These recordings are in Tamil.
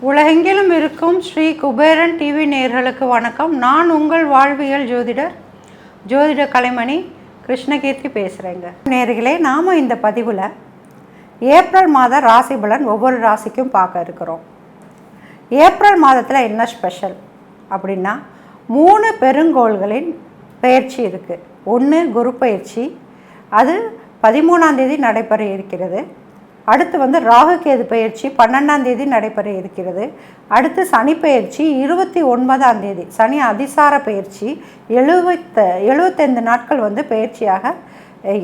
உலகெங்கிலும் இருக்கும் ஸ்ரீ குபேரன் டிவி நேயர்களுக்கு வணக்கம். நான் உங்கள் வாழ்வியல் ஜோதிட கலைமணி கிருஷ்ணகீர்த்தி பேசுகிறேங்க. நேயர்களே, நாம் இந்த பதிவில் ஏப்ரல் மாத ராசி பலன் ஒவ்வொரு ராசிக்கும் பார்க்க இருக்கிறோம். ஏப்ரல் மாதத்தில் என்ன ஸ்பெஷல் அப்படின்னா 3 பெருங்கோள்களின் பயிற்சி இருக்குது. ஒன்று குரு பயிற்சி, அது 13ஆம் தேதி நடைபெற இருக்கிறது. அடுத்து ராகு கேது பயிற்சி 12ஆம் தேதி நடைபெற இருக்கிறது. அடுத்து சனி பயிற்சி 29ஆம் தேதி, சனி அதிசார பயிற்சி 75 நாட்கள் பயிற்சியாக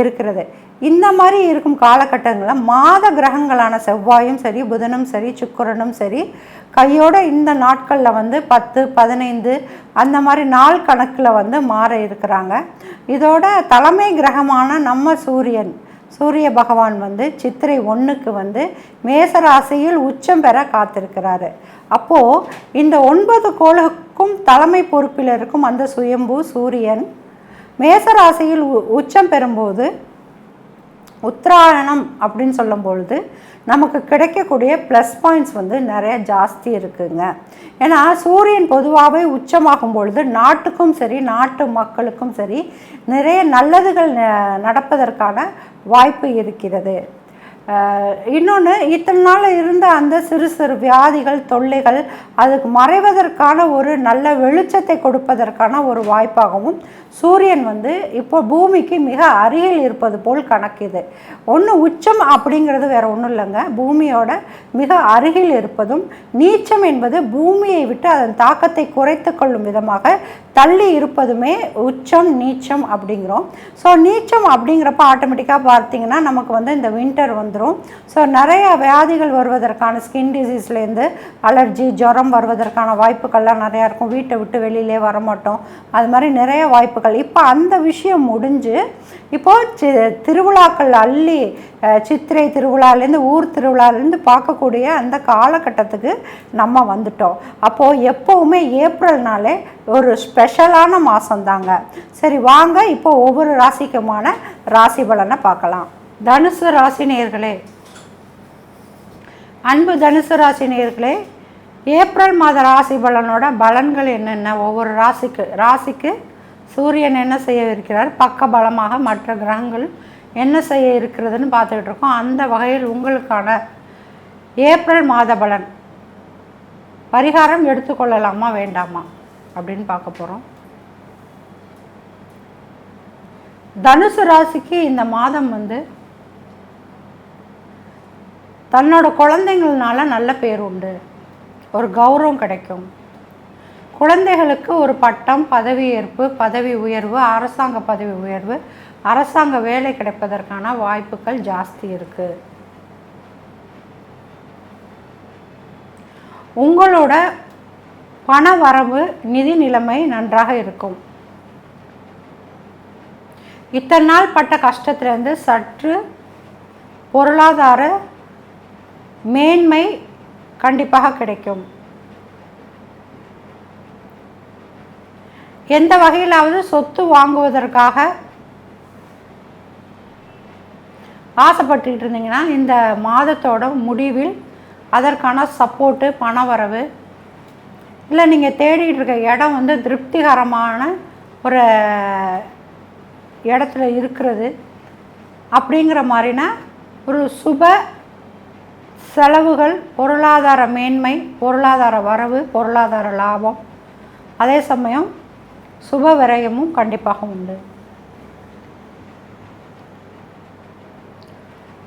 இருக்கிறது. இந்த மாதிரி இருக்கும் காலகட்டங்களில் மாத கிரகங்களான செவ்வாயும் சரி, புதனும் சரி, சுக்கிரனும் சரி கையோட இந்த நாட்களில் 10, 15 அந்த மாதிரி நாள் கணக்கில் மாற இருக்கிறாங்க. இதோட தலைமை கிரகமான நம்ம சூரிய பகவான் சித்திரை 1க்கு மேசராசியில் உச்சம் பெற காத்திருக்கிறாரு. அப்போது இந்த 9 கோளுக்கும் தலைமை பொறுப்பில் இருக்கும் அந்த சுயம்பு சூரியன் மேசராசியில் உச்சம் பெறும்போது உத்தராயணம் அப்படின்னு சொல்லும் பொழுது நமக்கு கிடைக்கக்கூடிய ப்ளஸ் பாயிண்ட்ஸ் நிறைய ஜாஸ்தி இருக்குங்க. ஏன்னா சூரியன் பொதுவாகவே உச்சமாகும் பொழுது நாட்டுக்கும் சரி, நாட்டு மக்களுக்கும் சரி நிறைய நல்லதுகள் நடப்பதற்கான வாய்ப்பு இருக்கிறது. இன்னொன்று, இத்தனை நாள் இருந்த அந்த சிறு சிறு வியாதிகள், தொல்லைகள் அதுக்கு மறைவதற்கான ஒரு நல்ல வெளிச்சத்தை கொடுப்பதற்கான ஒரு வாய்ப்பாகவும் சூரியன் இப்போ பூமிக்கு மிக அருகில் இருப்பது போல் கணக்குது. ஒன்று உச்சம் அப்படிங்கிறது வேறு ஒன்றும் இல்லைங்க, பூமியோட மிக அருகில் இருப்பதும், நீச்சம் என்பது பூமியை விட்டு அதன் தாக்கத்தை குறைத்து கொள்ளும் விதமாக தள்ளி இருப்பதுமே உச்சம் நீச்சம் அப்படிங்கிறோம். ஸோ நீச்சம் அப்படிங்கிறப்ப ஆட்டோமேட்டிக்காக பார்த்தீங்கன்னா நமக்கு இந்த வின்டர் வந்துடும். ஸோ நிறைய வியாதிகள் வருவதற்கான ஸ்கின் டிசீஸ்லேருந்து அலர்ஜி, ஜுரம் வருவதற்கான வாய்ப்புகள்லாம் நிறையா இருக்கும். வீட்டை விட்டு வெளியிலே வரமாட்டோம், அது மாதிரி நிறைய வாய்ப்புகள். இப்போ அந்த விஷயம் முடிஞ்சு இப்போது திருவிழாக்கள் அள்ளி சித்திரை திருவிழாலேருந்து ஊர் திருவிழாலேருந்து பார்க்கக்கூடிய அந்த காலகட்டத்துக்கு நம்ம வந்துட்டோம். அப்போது எப்போவுமே ஏப்ரல்னாலே ஒரு ஸ்பெஷலான மாதம்தாங்க. சரி வாங்க இப்போ ஒவ்வொரு ராசிக்குமான ராசி பலனை பார்க்கலாம். தனுசு ராசி நேயர்களே, அன்பு தனுசு ராசி நேயர்களே, ஏப்ரல் மாத ராசி பலனோட பலன்கள் என்னென்ன, ஒவ்வொரு ராசிக்கு சூரியன் என்ன செய்ய இருக்கிறார், பக்க பலமாக மற்ற கிரகங்கள் என்ன செய்ய இருக்கிறதுன்னு பார்த்துக்கிட்டு இருக்கோம். அந்த வகையில் உங்களுக்கான ஏப்ரல் மாத பலன் பரிகாரம் எடுத்துக்கொள்ளலாமா வேண்டாமா அப்படின்னு பார்க்க போகிறோம். தனுசு ராசிக்கு இந்த மாதம் தன்னோட குழந்தைங்கள்னால நல்ல பேர் உண்டு, ஒரு கௌரவம் கிடைக்கும். குழந்தைகளுக்கு ஒரு பட்டம், பதவி ஏற்பு, பதவி உயர்வு, அரசாங்க பதவி உயர்வு, அரசாங்க வேலை கிடைப்பதற்கான வாய்ப்புகள் ஜாஸ்தி இருக்குது. உங்களோட பண வரவு, நிதி நிலைமை நன்றாக இருக்கும். இத்தனை நாள் பட்ட கஷ்டத்திலேருந்து சற்று பொருளாதார மேன்மை கண்டிப்பாக கிடைக்கும். எந்த வகையிலாவது சொத்து வாங்குவதற்காக ஆசைப்பட்டுக்கிட்டு இருந்தீங்கன்னா இந்த மாதத்தோட முடிவில் அதற்கான சப்போர்ட்டு, பண வரவு, இல்லை நீங்கள் தேடிட்டு இருக்க இடம் திருப்திகரமான ஒரு இடத்துல இருக்கிறது அப்படிங்கிற மாதிரினா ஒரு சுப செலவுகள், பொருளாதார மேன்மை, பொருளாதார வரவு, பொருளாதார லாபம், அதே சமயம் சுப விரயமும் கண்டிப்பாக உண்டு.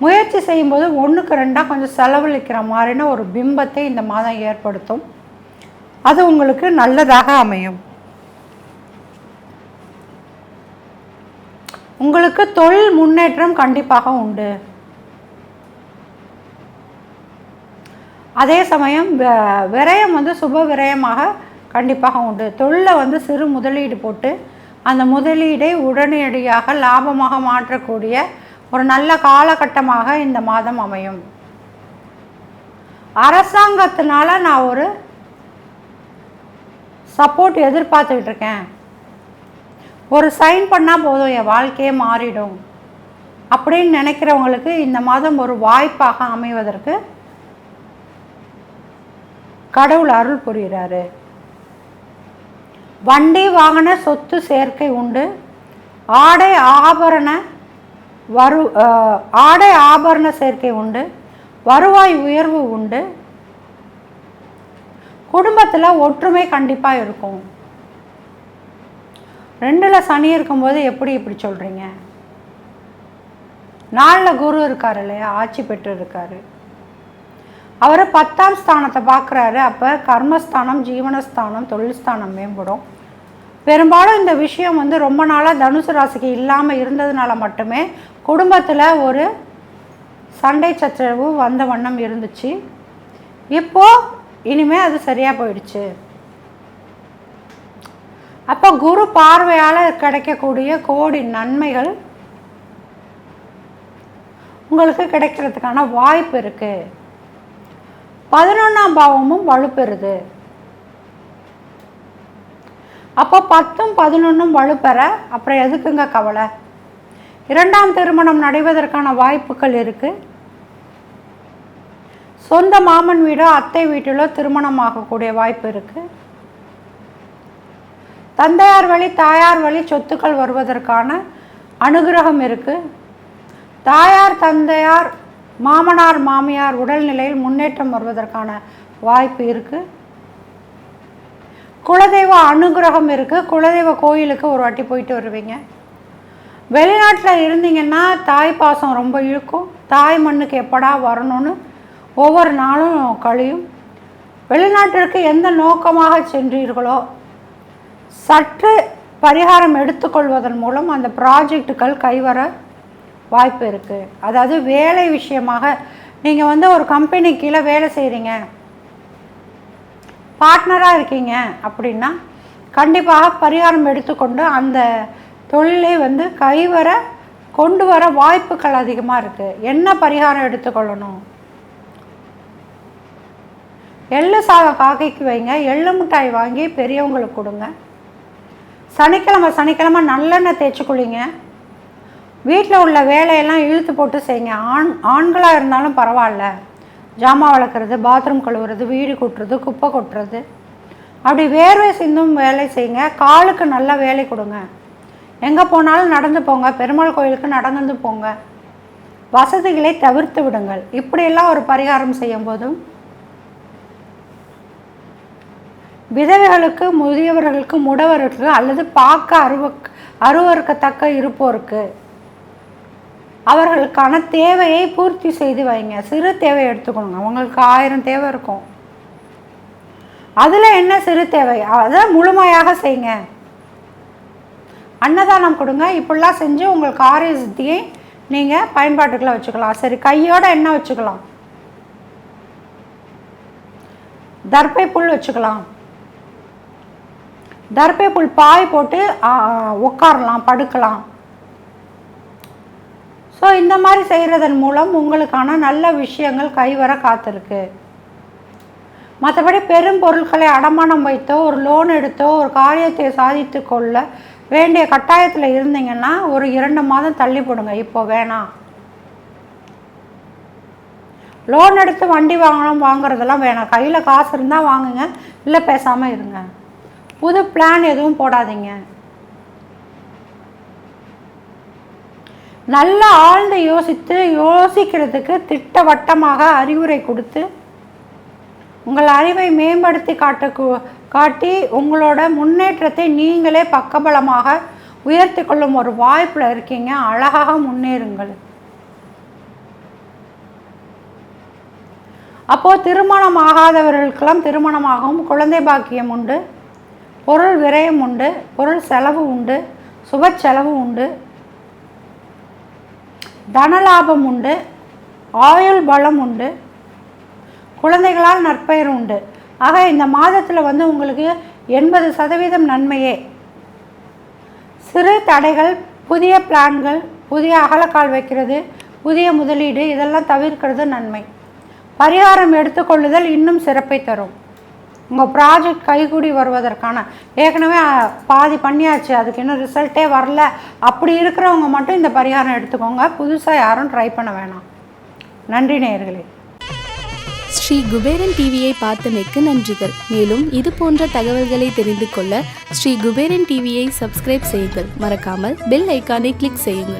முயற்சி செய்யும்போது 1க்கு 2 கொஞ்சம் செலவழிக்கிற மாதிரின ஒரு பிம்பத்தை இந்த மாதம் ஏற்படுத்தும். அது உங்களுக்கு நல்லதாக அமையும். உங்களுக்கு தொழில் முன்னேற்றம் கண்டிப்பாக உண்டு. அதே சமயம் விரயம் சுப விரயமாக கண்டிப்பாக உண்டு. தொழிலில் சிறு முதலீடு போட்டு அந்த முதலீடை உடனடியாக லாபமாக மாற்றக்கூடிய ஒரு நல்ல காலகட்டமாக இந்த மாதம் அமையும். அரசாங்கத்தினால நான் ஒரு சப்போர்ட் எதிர்பார்த்துக்கிட்டு இருக்கேன், ஒரு சைன் பண்ணால் போதும் என் வாழ்க்கையே மாறிடும் அப்படின்னு நினைக்கிறவங்களுக்கு இந்த மாதம் ஒரு வாய்ப்பாக அமைவதற்கு கடவுள் அருள் புரிகிறாரு. வண்டி வாகன சொத்து சேர்க்கை உண்டு. ஆடை ஆபரண சேர்க்கை உண்டு. வருவாய் உயர்வு உண்டு. குடும்பத்தில் ஒற்றுமை கண்டிப்பாக இருக்கும். 2ல் சனி இருக்கும்போது எப்படி இப்படி சொல்கிறீங்க? 4ல் குரு இருக்கார் இல்லையா, ஆட்சி பெற்று இருக்காரு. அவர் 10ஆம் ஸ்தானத்தை பார்க்குறாரு. அப்போ கர்மஸ்தானம், ஜீவனஸ்தானம், தொழில் ஸ்தானம் மேம்படும். பெரும்பாலும் இந்த விஷயம் வந்து ரொம்ப நாளாக தனுசு ராசிக்கு இல்லாமல் இருந்ததுனால மட்டுமே குடும்பத்தில் ஒரு சண்டை சச்சரவு வந்த வண்ணம் இருந்துச்சு. இப்போது இனிமேல் அது சரியாக போயிடுச்சு. அப்போ குரு பார்வையால் கிடைக்கக்கூடிய கோடி நன்மைகள் உங்களுக்கு கிடைக்கிறதுக்கான வாய்ப்பு இருக்குது. 11ஆம் பாவமும் வலுப்பெறுது. அப்போ 10ம் 11ம் வலுப்பெற அப்புறம் எதுக்குங்க கவலை? 2ஆம் திருமணம் நடைவதற்கான வாய்ப்புகள் இருக்குது. சொந்த மாமன் வீடோ அத்தை வீட்டிலோ திருமணம் ஆகக்கூடிய வாய்ப்பு இருக்குது. தந்தையார் வழி தாயார் வழி சொத்துக்கள் வருவதற்கான அனுகிரகம் இருக்குது. தாயார் தந்தையார் மாமனார் மாமியார் உடல்நிலையில் முன்னேற்றம் வருவதற்கான வாய்ப்பு இருக்குது. குலதெய்வ அனுகிரகம் இருக்குது. குலதெய்வ கோயிலுக்கு ஒரு வாட்டி போயிட்டு வருவீங்க. வெளிநாட்டில் இருந்தீங்கன்னா தாய் பாசம் ரொம்ப இழுக்கும். தாய் மண்ணுக்கு எப்படா வரணும்னு ஒவ்வொரு நாளும் கழியும். வெளிநாட்டிற்கு எந்த நோக்கமாக சென்றீர்களோ சற்று பரிகாரம் எடுத்துக்கொள்வதன் மூலம் அந்த ப்ராஜெக்டுகள் கைவர வாய்ப்பு இருக்குது. அதாவது வேலை விஷயமாக நீங்கள் வந்து ஒரு கம்பெனி கீழே வேலை செய்கிறீங்க, பார்ட்னராக இருக்கீங்க அப்படின்னா கண்டிப்பாக பரிகாரம் எடுத்துக்கொண்டு அந்த தொழிலை வந்து கைவர கொண்டு வர வாய்ப்புகள் அதிகமாக இருக்குது. என்ன பரிகாரம் எடுத்துக்கொள்ளணும்? எள்ளு சாதம் காக்கைக்கு வைங்க. எள்ளு மிட்டாய் வாங்கி பெரியவங்களுக்கு கொடுங்க. சனிக்கிழமை நல்லெண்ணெய் தேய்ச்சி குளிங்க. வீட்டில் உள்ள வேலையெல்லாம் இழுத்து போட்டு செய்யுங்க. ஆண்களாக இருந்தாலும் பரவாயில்ல. ஜாமான் வளர்க்குறது, பாத்ரூம் கழுவுறது, வீடு கூட்டுறது, குப்பை கொட்டுறது, அப்படி வேர்வை சிந்தும் வேலை செய்யுங்க. காலுக்கு நல்ல வேலை கொடுங்க. எங்கே போனாலும் நடந்து போங்க. பெருமாள் கோயிலுக்கு நடந்து போங்க. வசதிகளை தவிர்த்து விடுங்கள். இப்படியெல்லாம் ஒரு பரிகாரம் செய்யும்போதும் விதவைகளுக்கு, முதியவர்களுக்கு, முடவர்களுக்கு அல்லது பார்க்க அருவருக்கத்தக்க இருப்போருக்கு அவர்களுக்கான தேவையை பூர்த்தி செய்து வைங்க. சிறு தேவை எடுத்துக்கணுங்க. அவங்களுக்கு 1000 தேவை இருக்கும். அதில் என்ன சிறு தேவை அதை முழுமையாக செய்யுங்க. அன்னதானம் கொடுங்க. இப்படிலாம் செஞ்சு உங்கள் காரிய சித்தியை நீங்கள் பயன்பாட்டுக்குள்ள வச்சுக்கலாம். சரி, கையோட என்ன வச்சுக்கலாம்? தர்பை புல் வச்சுக்கலாம். தர்பை புல் பாய் போட்டு உட்காரலாம், படுக்கலாம். ஸோ இந்த மாதிரி செய்கிறதன் மூலம் உங்களுக்கான நல்ல விஷயங்கள் கைவர காத்திருக்கு. மற்றபடி பெரும் பொருட்களை அடமானம் வைத்தோ ஒரு லோன் எடுத்தோ ஒரு காரியத்தை சாதித்து கொள்ள வேண்டிய கட்டாயத்தில் இருந்தீங்கன்னா ஒரு 2 மாதம் தள்ளி போடுங்க. இப்போ வேணாம். லோன் எடுத்து வண்டி வாங்குறதெல்லாம் வேணாம். கையில் காசு இருந்தால் வாங்குங்க, இல்லை பேசாமல் இருங்க. புது பிளான் எதுவும் போடாதீங்க. நல்லா ஆழ்ந்து யோசிக்கிறதுக்கு திட்டவட்டமாக அறிவுரை கொடுத்து உங்கள் அறிவை மேம்படுத்தி காட்டி உங்களோட முன்னேற்றத்தை நீங்களே பக்கபலமாக உயர்த்தி கொள்ளும் ஒரு வாய்ப்பில் இருக்கீங்க. அழகாக முன்னேறுங்கள். அப்போது திருமணம் ஆகாதவர்களுக்கெல்லாம் திருமணமாகவும், குழந்தை பாக்கியம் உண்டு, பொருள் விரயம் உண்டு, பொருள் செலவு உண்டு, சுப செலவு உண்டு, தனலாபம் உண்டு, ஆயுள் பலம் உண்டு, குழந்தைகளால் நற்பெயர் உண்டு. ஆக இந்த மாதத்தில் வந்து உங்களுக்கு 80% நன்மையே. சிறு தடைகள், புதிய பிளான்கள், புதிய அகலக்கால் வைக்கிறது, புதிய முதலீடு இதெல்லாம் தவிர்க்கிறது நன்மை. பரிகாரம் எடுத்துக்கொள்ளுதல் இன்னும் சிறப்பை தரும். உங்கள் ப்ராஜெக்ட் கைகூடி வருவதற்கான ஏற்கனவே பாதி பண்ணியாச்சு, அதுக்கு இன்னும் ரிசல்ட்டே வரல, அப்படி இருக்கிறவங்க மட்டும் இந்த பரிகாரம் எடுத்துக்கோங்க. புதுசாக யாரும் ட்ரை பண்ண வேணாம். நன்றி நேயர்களே. ஸ்ரீ குபேரன் டிவியை பார்த்தமைக்கு நன்றிகள். மேலும் இது போன்ற தகவல்களை தெரிந்து கொள்ள ஸ்ரீ குபேரன் டிவியை சப்ஸ்கிரைப் செய்யுங்கள். மறக்காமல் பெல் ஐக்கானை கிளிக் செய்யுங்கள்.